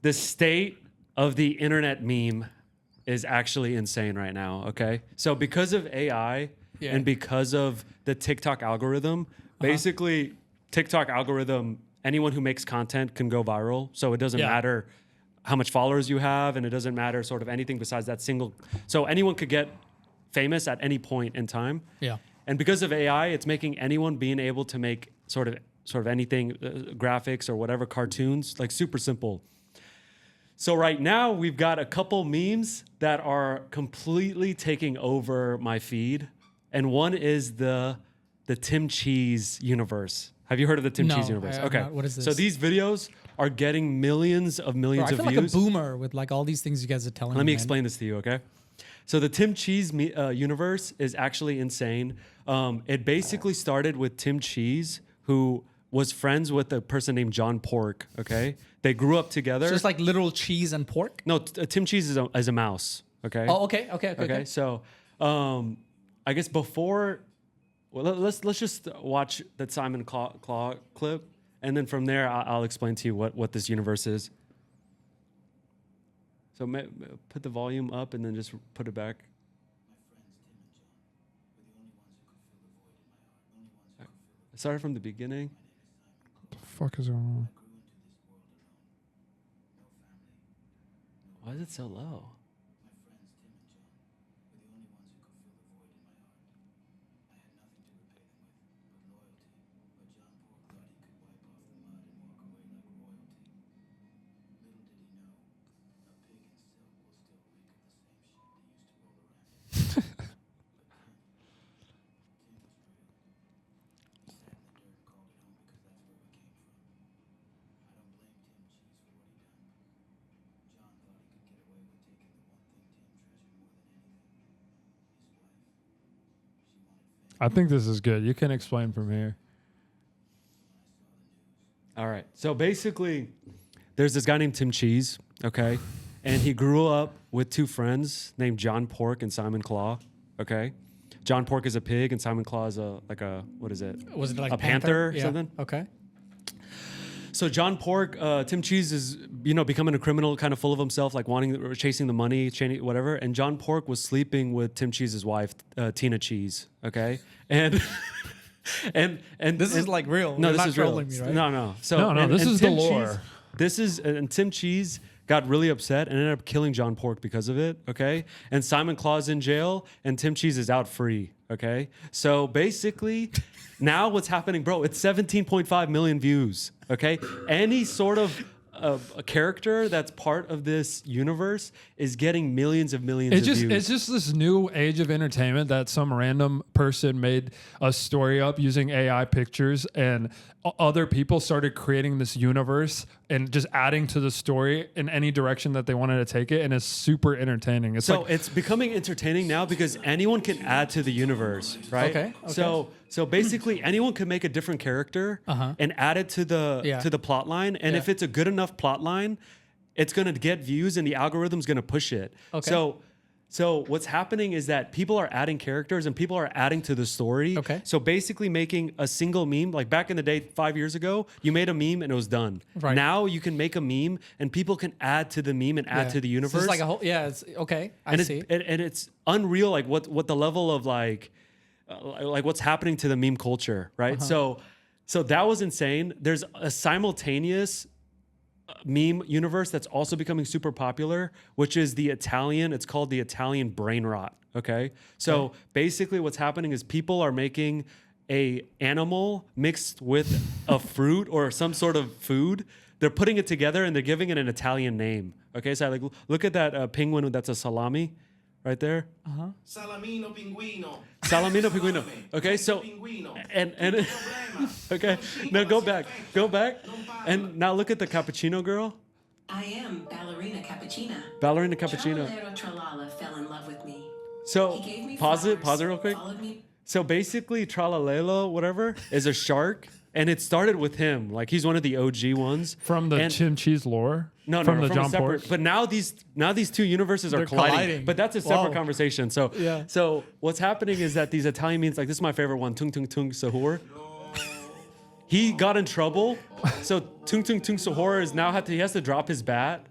the state of the internet meme is actually insane right now, okay? So because of AI and because of the TikTok algorithm, basically TikTok algorithm, anyone who makes content can go viral. So it doesn't matter how much followers you have, and it doesn't matter sort of anything besides that single. So anyone could get famous at any point in time. Yeah. And because of AI, it's making anyone being able to make sort of anything, graphics or whatever, cartoons, like super simple. So right now we've got a couple memes that are completely taking over my feed. And one is the Tim Cheese universe. Have you heard of the Tim Cheese universe? Okay. Not. What is this? So these videos are getting millions of Bro, I feel views. like a boomer with like all these things you guys are telling me. Let me explain this to you, okay? So the Tim Cheese universe is actually insane. It basically started with Tim Cheese, who was friends with a person named John Pork, okay? They grew up together. So it's like literal cheese and pork? No, Tim Cheese is a mouse, okay? Oh, okay. So I guess before, well, let's just watch that Simon Claw clip, and then from there I'll explain to you what this universe is. So put the volume up and then just put it back. Started from the beginning. What the fuck is going on? Why is it so low? I think this is good. You can explain from here. All right. So basically, there's this guy named Tim Cheese, okay? And he grew up with two friends named John Pork and Simon Claw, okay? John Pork is a pig and Simon Claw is what is it? Was it like a panther or yeah. something? Okay. So John Pork, Tim Cheese is, becoming a criminal, kind of full of himself, like chasing the money, whatever. And John Pork was sleeping with Tim Cheese's wife, Tina Cheese. Okay, and this is like real. No, You're this not is real. trolling me, right? No. So this is the Tim lore. And Tim Cheese got really upset and ended up killing John Pork because of it. Okay, and Simon Claw's in jail, and Tim Cheese is out free. Okay, so basically, now what's happening, bro? It's 17.5 million views. Okay, any sort of a character that's part of this universe is getting millions of views. It's just this new age of entertainment that some random person made a story up using AI pictures, and other people started creating this universe and just adding to the story in any direction that they wanted to take it, and it's super entertaining. It's becoming entertaining now because anyone can add to the universe, right? Okay. So basically, anyone can make a different character and add it to the plot line, and if it's a good enough plot line, it's gonna get views, and the algorithm's gonna push it. Okay. So what's happening is that people are adding characters and people are adding to the story. Okay. So basically making a single meme, like back in the day, 5 years ago, you made a meme and it was done. Right. Now you can make a meme and people can add to the meme and add to the universe. So it's like a whole, it's okay. I see. And it's unreal, like what the level of like what's happening to the meme culture, right? So that was insane. There's a simultaneous meme universe that's also becoming super popular, which is it's called the Italian brain rot. Okay. So basically what's happening is people are making a animal mixed with a fruit or some sort of food. They're putting it together and they're giving it an Italian name. Okay. So like, look at that penguin that's a salami right there. Salamino pinguino. Salamino pinguino. Okay. So, and okay. Now go back. And now look at the cappuccino girl. I am Ballerina Cappuccina. Ballerina Cappuccino. Tralala Tralala fell in love with me. So He gave me pause it flowers, real quick. followed me. So basically Tralalelo, whatever, is a shark. And it started with him. Like he's one of the OG ones. From the Tim Cheese lore? No, from the from John separate. Pork? But now these two universes are colliding. But that's a separate conversation. So so what's happening is that these Italian memes, like this is my favorite one, Tung Tung Tung Sahur. He got in trouble. So Tung Tung Tung Sahur he has to drop his bat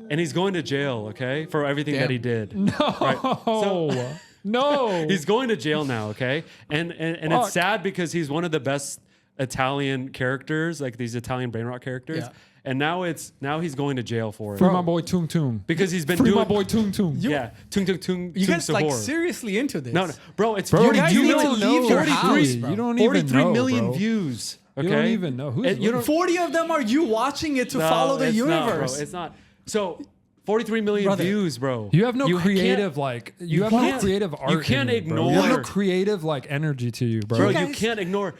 and he's going to jail, okay, for everything that Damn. he did. No. No. He's going to jail now, okay? And Fuck. it's sad because he's one of the best Italian characters, like these Italian brain rot characters. Yeah. And now he's going to jail for it. Free my boy Tung Tung. Because he's been Free doing my boy Tung Tung. Yeah. Tung tung tung. You tung guys like sahur. seriously into this? No, bro, it's Bro, 42 you need to million- leave your 43 house, bro. You don't even 43 know, million bro. views. Okay? You don't even know. Who's You don't 40 of them are you watching it to No, follow the it's not, bro. universe. It's not. So 43 million Brother. views, bro. You have no can't- creative you have no can't- creative art. You can't in you, bro. ignore. You have no creative energy to you, bro. Bro, You you guys- can't ignore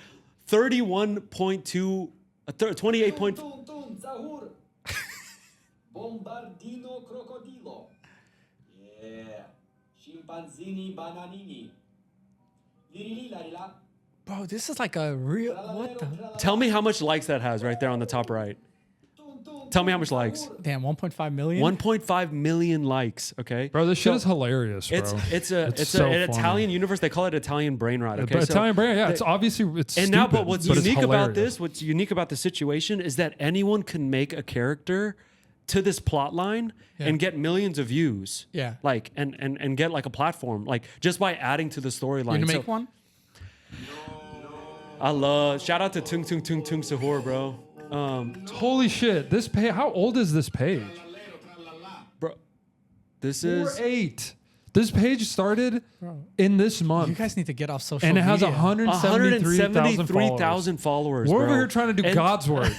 31.2, 28 point. Tum tum sahur. Bombardino crocodilo. Yeah. Scimpanzini bananini. Lirili larila. Bro, this is like a real what the Tell me how much likes that has right there on the top right. Tell me how much likes. damn 1.5 million. 1.5 million likes. Okay, Bro, this shit is hilarious, bro. It's an so Italian funny. universe. They call it Italian brain rot. Okay, But so Italian brand, yeah, it's obviously it's and now, stupid, but what's it's unique about hilarious. this, what's unique about the situation is that anyone can make a character to this plot line and get millions of views. Yeah. Like and get like a platform, like just by adding to the storyline. You gonna So make one? I love shout out to Tung Tung Tung Tung Sahur, bro. Holy shit! This page. How old is this page? Bro, this Or is 8. This page started in this month. You guys need to get off social and it has media. 173,000 followers. 173,000 followers. We're bro. over here trying to do And God's work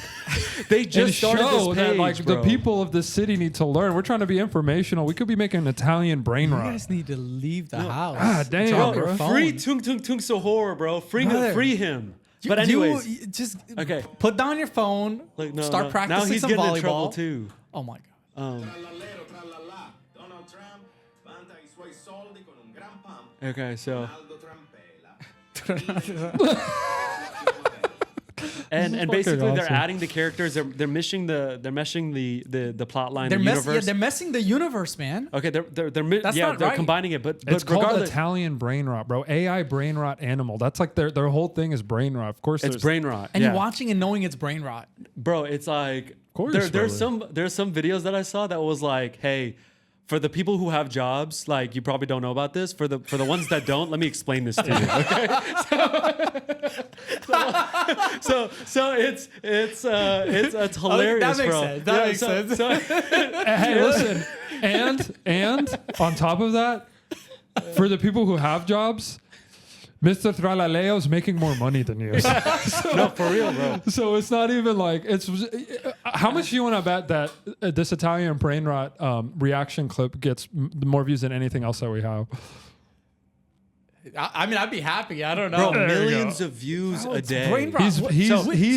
They and just started show this that page, like bro. the people of this city need to learn. We're trying to be informational. We could be making an Italian brain You rot. guys need to leave the house. Ah, damn, Drop bro. your phone. Free Tung Tung Tung Sahur, bro. Brother. Free him. You- But anyways, you just Okay. put down your phone. like, no, start no. practicing Now he's some getting volleyball. in trouble too. Oh my god. Trallallero, trallallà. Donald Trump vanta i suoi soldi con un gran pump. Okay, so Ronaldo Trampella. and fucking basically they're awesome. adding the characters. They're meshing the plot line, They're the messing. Yeah, universe. they're messing the universe, man. Okay, they're That's not they're right. combining it, but It's called regardless, Italian brain rot, bro. AI brain rot animal. That's like their whole thing is brain rot. Of course, it's there's- brain rot. And yeah. you're watching and knowing it's brain rot. Bro, it's like course, there's brother. some videos that I saw that was like, hey, for the people who have jobs, like you probably don't know about this. For the ones that don't, let me explain this to you. Okay. So it's hilarious, that makes bro. sense. That makes so- sense. so- Hey, listen, and on top of that, for the people who have jobs, Mr. Tralaleo is making more money than you. no, for real, bro. So it's not even like it's. How much do you want to bet that this Italian brain rot reaction clip gets more views than anything else that we have? I mean, I'd be happy. I don't know. Bro, millions of views a it's day. brain rot. He's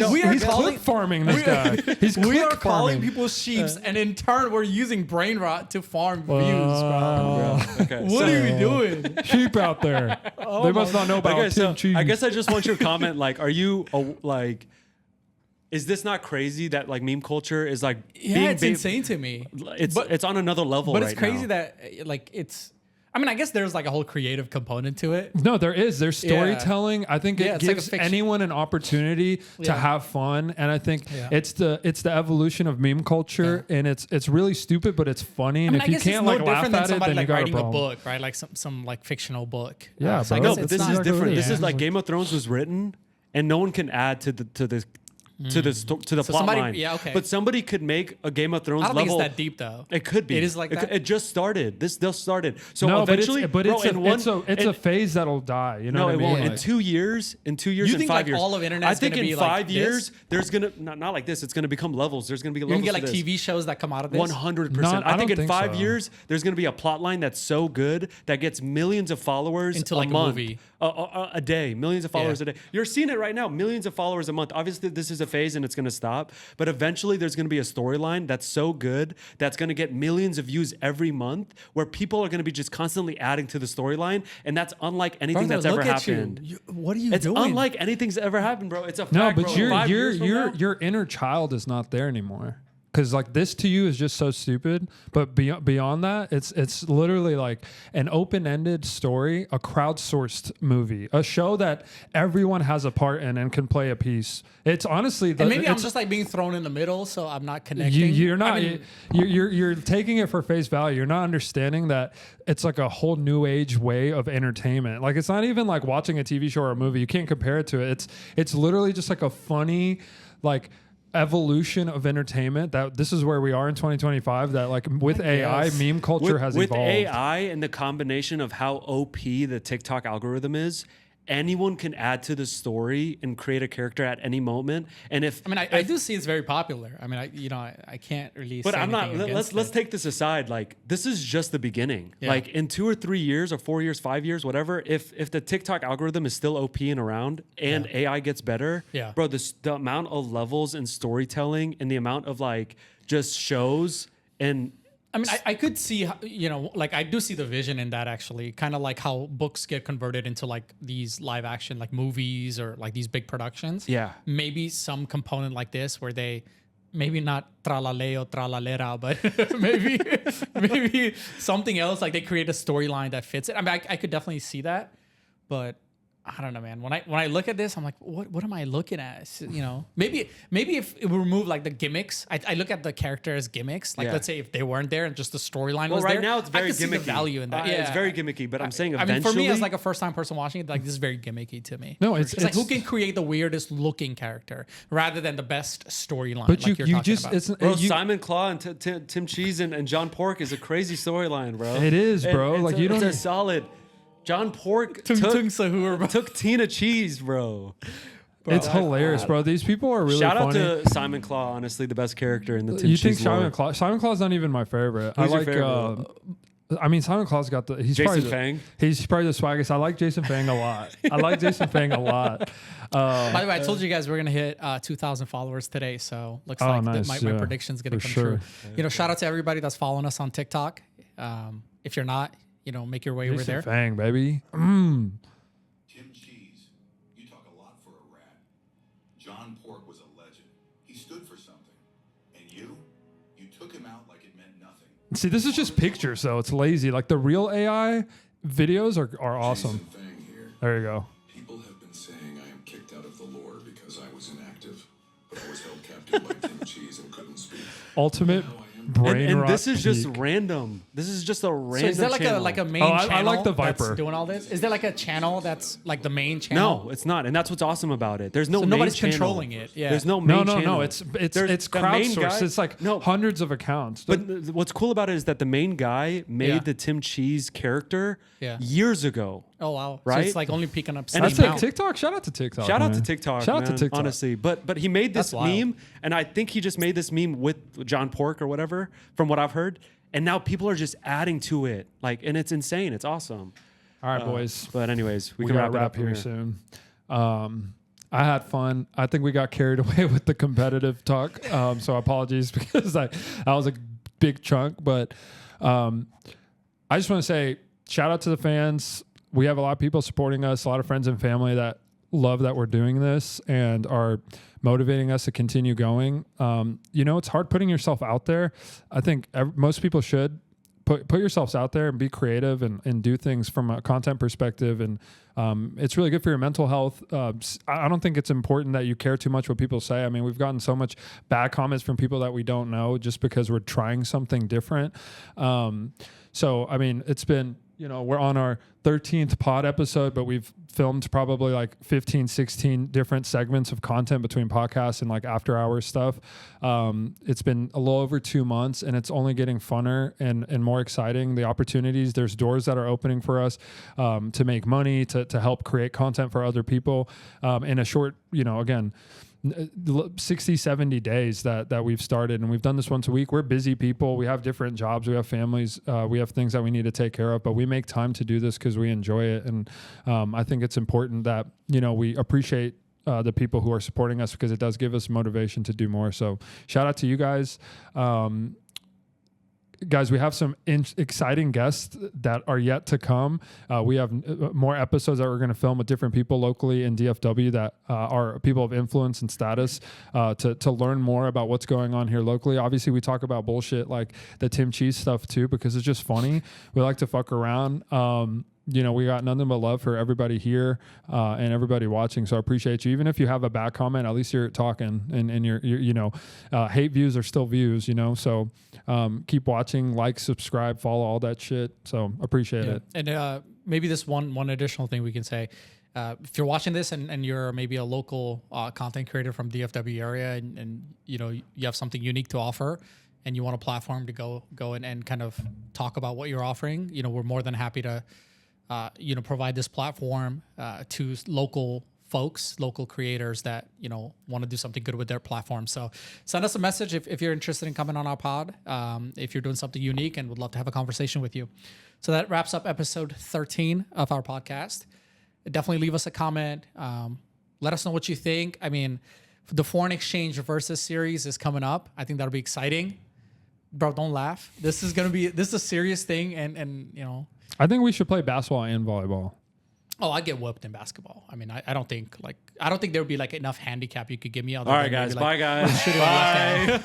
we are calling- clip farming this guy. He's we click are calling farming. people sheeps, and in turn, we're using brain rot to farm views, bro. Okay, What are you doing? Sheep out there. They must not know about Okay, so cheese. I guess I just want your comment. Like, are you like? Is this not crazy that like meme culture is like? Yeah, it's insane to me. It's on another level. But right it's crazy now. that like it's. I mean, I guess there's like a whole creative component to it. No, there is. There's storytelling. I think Yeah, it it's like a gives fiction. anyone an opportunity to Yeah. have fun, and I think Yeah. it's the evolution of meme culture, and it's really stupid, but it's funny. And I mean, if I you guess can't it's no like laugh different than at it, somebody then you like got a writing a problem. book, right? Like some like fictional book. Yeah, So I bro. guess No, but it's this not- is different. This yeah. is like Game of Thrones was written, and no one can add to the the So plot somebody- line. yeah, okay. But somebody could make a Game of Thrones I don't think level. it's that deep though. It could be. It is like that? It just started. This just started. So No, eventually, but bro, it's in one, it's a phase that'll die. You know no, what I it mean? won't. In Like- 2 years, You in think, 5 like, years, all of internet's I think gonna in be like 5 this? years, there's gonna not like this. It's gonna become levels. There's gonna be You levels. can get to like this. TV shows that come out of this. 100%. No, I I think don't in think 5 so. years, there's going to be a plot line that's so good that gets millions of followers Into, like, a month, movie. a day, millions of followers Yeah. a day. You're seeing it right now, millions of followers a month. Obviously, this is a phase and it's going to stop, but eventually there's going to be a storyline that's so good that's going to get millions of views every month, where people are going to be just constantly adding to the storyline, and that's unlike anything Brother, that's ever look at happened. you. What are you It's doing? unlike anything's ever happened, bro. It's a fact, No, but bro. your 5 years from now- your inner child is not there anymore. because like this to you is just so stupid, but beyond that, it's literally like an open-ended story, a crowdsourced movie, a show that everyone has a part in and can play a piece. It's honestly, And maybe I'm just like being thrown in the middle, so I'm not connecting. you're not. I mean, You're taking it for face value. You're not understanding that it's like a whole new age way of entertainment. Like it's not even like watching a TV show or a movie. You can't compare it to it. It's literally just like a funny, like, evolution of entertainment. That this is where we are in 2025. That like with AI, meme culture has with evolved. AI and the combination of how OP the TikTok algorithm is, anyone can add to the story and create a character at any moment. And if I mean, I do see it's very popular. I mean, I can't really. but say I'm not. anything Let's against it. take this aside. Like this is just the beginning. Yeah. Like in 2 or 3 years or 4 years, 5 years, whatever. If the TikTok algorithm is still OP and around, and AI gets better, Yeah. bro, the amount of levels and storytelling and the amount of like just shows and I mean, I could see, like I do see the vision in that actually, kind of like how books get converted into like these live action, like movies or like these big productions. Yeah. Maybe some component like this where they, maybe not tralaleo, tralalera, but maybe something else. Like they create a storyline that fits it. I mean, I could definitely see that, but I don't know, man. When I look at this, I'm like, what am I looking at? Maybe if it would remove like the gimmicks, I look at the character as gimmicks. Like let's say if they weren't there and just the storyline was right there. now it's very I could gimmicky. see the value in that. It's very gimmicky, but I'm saying I eventually. mean, for me as like a first time person watching it, like this is very gimmicky to me. No, it's like who can create the weirdest looking character rather than the best storyline. but like you talking just about. it's Bro, you, Simon Claw and Tim Cheese and John Pork is a crazy storyline, bro. It is, bro. It's Like, a, you don't- It's a solid. John Pork Tung Tung Sahur, bro. took Tina Cheese, bro. it's hilarious, bro. These people are really Shout out funny. to Simon Claw, honestly, the best character in the Tim You Cheese think Simon lore. Claus? Simon Claus not even my favorite. Who's I your like. favorite? I mean, Simon Claus got the. He's Jason probably Fang? He's probably the swaggest. I like Jason Fang a lot. I like Jason Fang a lot. By the way, I told you guys we're gonna hit 2,000 followers today, so looks like nice, my yeah, prediction's gonna for come sure. true. Shout out to everybody that's following us on TikTok. If you're not, make your way over Jason there. Fang, baby. Tim Cheese, you talk a lot for a rat. John Pork was a legend. He stood for something. And you took him out like it meant nothing. See, this is just pictures, though. It's lazy. Like the real AI videos are awesome. Jason Fang here. There you go. People have been saying I am kicked out of the lore because I was inactive, but I was held captive by Tim Cheese and couldn't speak. Ultimate Now I am brain And rot this is just peak. random. This is just a So random. is there like channel. a main Oh, I channel like the that's Viper. doing all this? Is there like a channel that's like the main channel? No, it's not, and that's what's awesome about it. There's no So main nobody's channel. controlling it. Yeah. There's no main No. channel. It's There's the main crowdsourced. guy- It's like no. hundreds of accounts. But what's cool about it is that the main guy made Yeah. the Tim Cheese character Yeah. years ago. Oh wow. So Right? it's like only picking up And That's steam it's now. like TikTok. Shout out to TikTok. Shout out to man. TikTok. Shout out to man, TikTok. honestly. But he made this That's wild. meme, and I think he just made this meme with John Pork or whatever, from what I've heard. And now people are just adding to it, and it's insane. It's awesome. All right, boys. But anyways, we We can gotta wrap it up here here soon. I had fun. I think we got carried away with the competitive talk. So apologies because that was a big chunk. But I just want to say shout out to the fans. We have a lot of people supporting us, a lot of friends and family that love that we're doing this and are motivating us to continue going. It's hard putting yourself out there. I think most people should put yourselves out there and be creative and do things from a content perspective. And it's really good for your mental health. I don't think it's important that you care too much what people say. I mean, we've gotten so much bad comments from people that we don't know just because we're trying something different. So, I mean, it's been, we're on our 13th pod episode, but we've filmed probably like 15, 16 different segments of content between podcasts and like after hours stuff. It's been a little over 2 months and it's only getting funner and more exciting. The opportunities, there's doors that are opening for us to make money, to help create content for other people in a short, again, 60, 70 days that we've started, and we've done this once a week. We're busy people. We have different jobs. We have families. We have things that we need to take care of, but we make time to do this because we enjoy it. And I think it's important that, we appreciate the people who are supporting us because it does give us motivation to do more. So shout out to you guys. guys, we have some exciting guests that are yet to come. We have more episodes that we're going to film with different people locally in DFW that are people of influence and status to learn more about what's going on here locally. Obviously, we talk about bullshit like the Tim Cheese stuff too, because it's just funny. We like to fuck around. We got nothing but love for everybody here and everybody watching. So I appreciate you. Even if you have a bad comment, at least you're talking and you're hate views are still views, So keep watching, like, subscribe, follow, all that shit. So appreciate it. And maybe this one additional thing we can say, if you're watching this and you're maybe a local content creator from DFW area and you have something unique to offer, and you want a platform to go and kind of talk about what you're offering, we're more than happy to provide this platform to local folks, local creators that, want to do something good with their platform. So send us a message if you're interested in coming on our pod, if you're doing something unique, and would love to have a conversation with you. So that wraps up episode 13 of our podcast. Definitely leave us a comment. Let us know what you think. I mean, the foreign exchange versus series is coming up. I think that'll be exciting. Bro, don't laugh. This is a serious thing. And I think we should play basketball and volleyball. Oh, I get whooped in basketball. I mean, I don't think there would be like enough handicap you could give me. All right, guys. Bye, guys. Bye.